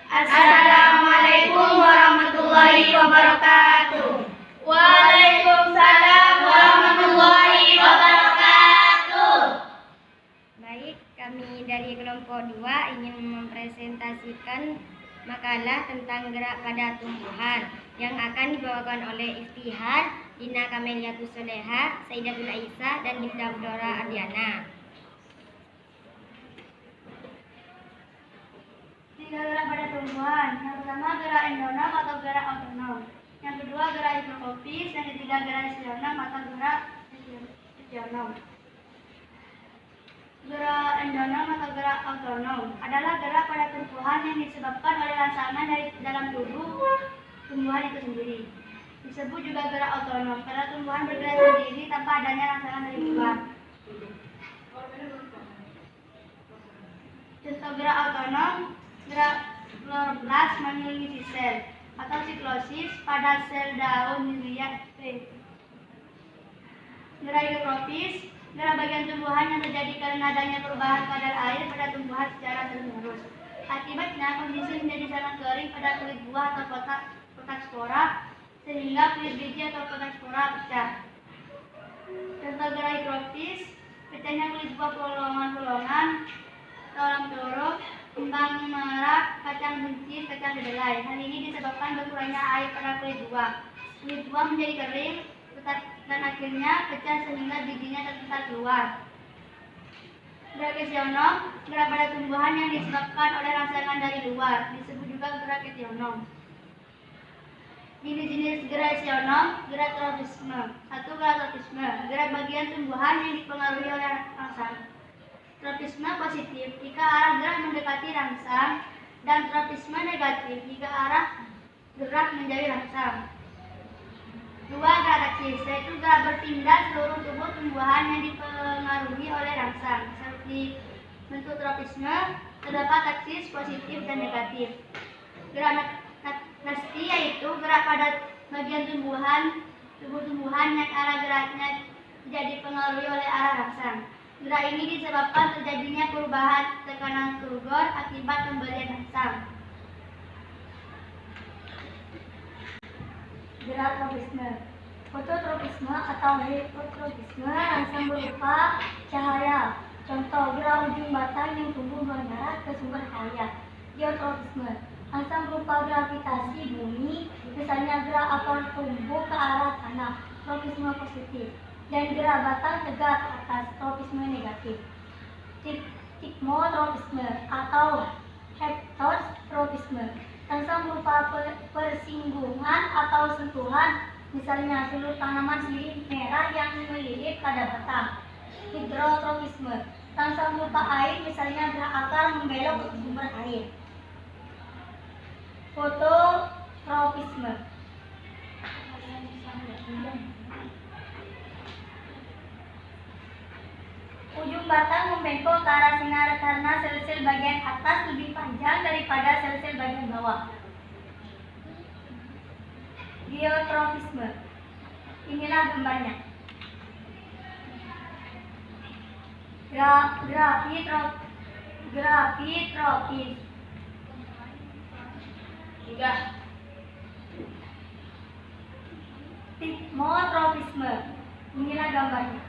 Assalamualaikum warahmatullahi wabarakatuh. Waalaikumsalam warahmatullahi wabarakatuh. Baik, kami dari kelompok 2 ingin mempresentasikan makalah tentang gerak pada tumbuhan yang akan dibawakan oleh Iftihar, Dina Kameliatus Soleha, Saidatul Aisyah, dan Dinda Dora Ardiana. Tiga gerak pada tumbuhan. Yang pertama gerak endonom atau gerak autonom. Yang kedua gerak higrofis. Yang ketiga gerak isionom atau gerak isionom. Gerak endonom atau gerak autonom adalah gerak pada tumbuhan yang disebabkan oleh rangsangan dari dalam tubuh tumbuhan itu sendiri. Disebut juga gerak autonom karena tumbuhan bergerak sendiri tanpa adanya rangsangan dari luar. Contoh gerak autonom: gerak kloroplas mengelilingi sel atau siklosis pada sel daun dilihat P. Gerak higrofis: gerak bagian tumbuhan yang terjadi karena adanya perubahan kadar air pada tumbuhan secara terus-menerus. Akibatnya kondisi menjadi sangat kering pada kulit buah atau kotak spora sehingga kulit biji atau kotak spora pecah. Contoh gerak higrofis: pecahnya kulit buah bolongan-bolongan, tulang telur, kembang merah, kacang buncis, kacang kedelai. Hal ini disebabkan berkurangnya air pada kulit buah. Kulit buah menjadi kering dan akhirnya pecah sehingga bijinya terpental keluar. Gerak kesionom: gerak pada tumbuhan yang disebabkan oleh rangsangan dari luar, disebut juga gerak kesionom. Jenis-jenis gerak kesionom: gerak tropisme. 1. Gerak tropisme: gerak bagian tumbuhan yang dipengaruhi oleh rangsangan. Tropisme positif jika arah gerak mendekati rangsang, dan tropisme negatif jika arah gerak menjauhi rangsang. 2. Gerak taksis, yaitu gerak berpindah seluruh tubuh tumbuhan yang dipengaruhi oleh rangsang. Seperti bentuk tropisme, terdapat taksis positif dan negatif. Gerak nasti, yaitu gerak pada bagian tubuh tumbuhan yang arah geraknya tidak dipengaruhi oleh arah rangsang. Gerak ini disebabkan terjadinya perubahan tekanan turgor akibat pemberian rangsang. Gerak tropisme. Fototropisme atau heterotropisme, rangsang berupa cahaya. Contoh, gerak ujung batang yang tumbuh mengarah ke sumber cahaya. Geotropisme, rangsang berupa gravitasi bumi, misalnya gerak akar tumbuh ke arah tanah, tropisme positif. Dan gerak batang tegak ke atas, tropisme negatif. Tikmotropisme atau heptotropisme, rangsang berupa persinggungan atau sentuhan, misalnya seluruh tanaman sirih merah yang melilit pada batang. Hidrotropisme, rangsang berupa air, misalnya gerak akar membelok ke sumber air. Fototropisme. Ujung batang membengkok ke arah sinar karena sel-sel bagian atas lebih panjang daripada sel-sel bagian bawah. Geotropisme. Inilah gambarnya. Grafitropis. Sudah. Tikmotropisme. Inilah gambarnya.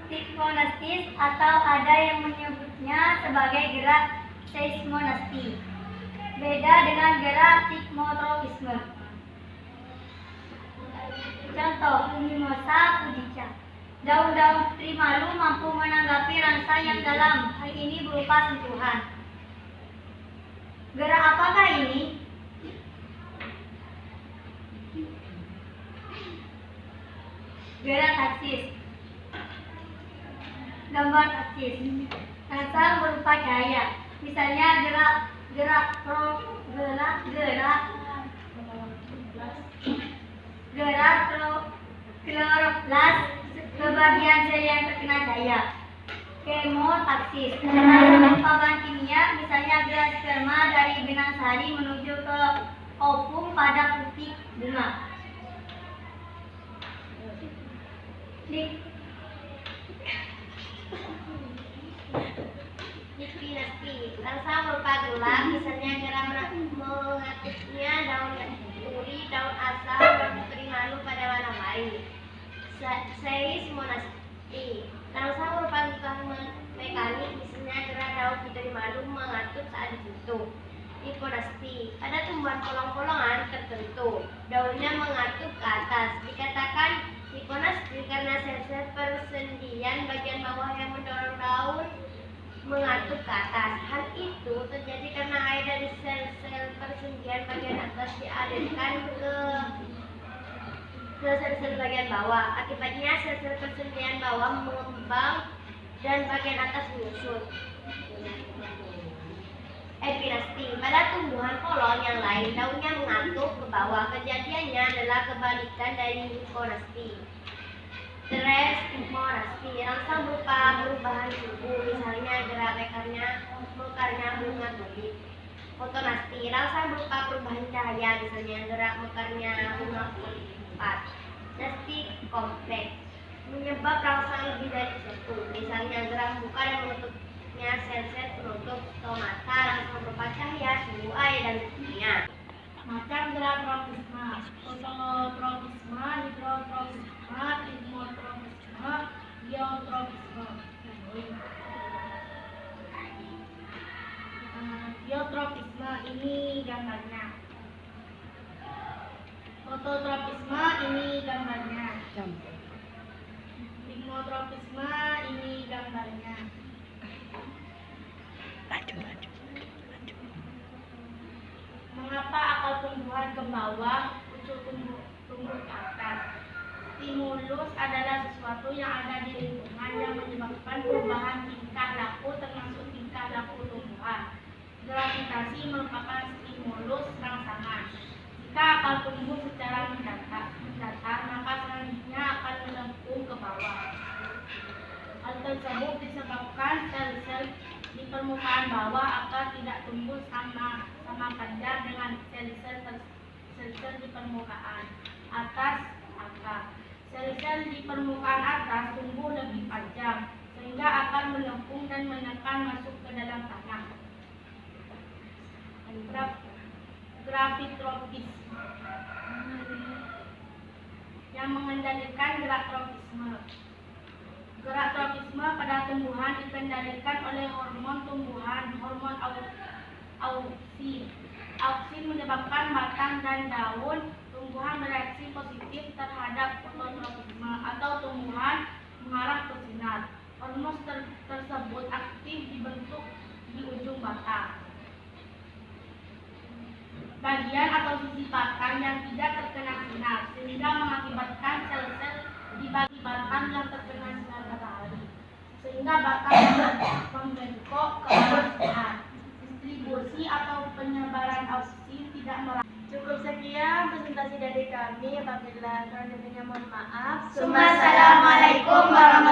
Tikmonastis atau ada yang menyebutnya sebagai gerak seismonasti. Beda dengan gerak tikmotropisme. Contoh, Mimosa pudica. Daun-daun primalu mampu menanggapi rangsang yang dalam. Hal ini berupa sentuhan. Gerak apakah ini? Gerak taksis. Gambar taksis. Rangsang berupa cahaya. Misalnya gerak kloroplas ke bagian sel yang terkena cahaya. Kemotaksis, rangsang berupa bahan kimia, misalnya gerak sperma dari benang sari menuju ke ovum pada putik bunga. Likvidasi. Langsa berupa tulang, misalnya gerak mengatusnya daun turi, daun asam, daun putri malu pada warna mari. Seis monasti. Langsa berupa tulang mekanik, misalnya gerak daun putri malu mengatur saat dibentuk. Hiponasti. Pada tumbuhan polong-polongan tertentu, daunnya mengatur ke atas. Dikatakan hiponasti karena sel-sel persendian bagian bawah yang mendorong daun mengatur ke atas. Hal itu terjadi karena air dari sel-sel persendian bagian atas dialirkan ke sel-sel bagian bawah. Akibatnya sel-sel persendian bawah mengembang dan bagian atas menyusut. Epinasti. Pada tumbuhan polong yang lain, daunnya mengatur ke bawah. Kejadiannya adalah kebalikan dari hiponasti. Tresmonasti. Langsa berupa perubahan suhu, misalnya gerak mekarnya bunga tulip. Fotonasti. Langsa berupa perubahan cahaya, misalnya gerak mekarnya bunga polipat. Nasti kompleks. Menyebab rangsang lebih dari satu, misalnya gerak buka dan menutupnya sel-sel penutup stomata, rangsang berupa cahaya, suhu air, dan kimia. Macam gerak tropisme: fototropisme, hidrotropisme, plasmotropisme, geotropisme. Geotropisme ini gambarnya. Fototropisme ini gambarnya. Plasmotropisme ini gambarnya. Mengapa akar tumbuhan ke bawah, unsur tumbuh ke atas? Stimulus adalah sesuatu yang ada di lingkungan yang menyebabkan perubahan tingkah laku, termasuk tingkah laku tumbuhan. Gravitasi merupakan stimulus rangsangan. Jika akar tumbuh secara mendatar, maka selanjutnya akan melengkung ke bawah. Hal tersebut disebabkan sel-sel di permukaan bawah akar tidak tumbuh sama panjang dengan sel-sel di permukaan atas akar. Sel-sel di permukaan atas tumbuh lebih panjang sehingga akar melengkung dan menekan masuk ke dalam tanah. Gravitropis yang mengendalikan gerak tropisme. Gerak tropisme pada tumbuhan dikendalikan oleh hormon tumbuhan, hormon auksin. Auksin menyebabkan batang dan daun tumbuhan bereaksi positif terhadap fototropisme atau tumbuhan mengarah ke sinar. Hormon tersebut aktif dibentuk di ujung batang. Bagian atau sisi batang yang tidak terkena sinar sehingga mengakibatkan sel-sel di bagian batang yang terkena sinar matahari sehingga batang membengkok ke arah sinar. Distribusi atau penyebaran auksin tidak merata. Cukup sekian presentasi dari kami. Apabila kurang lebihnya mohon maaf. Assalamualaikum warahmatullahi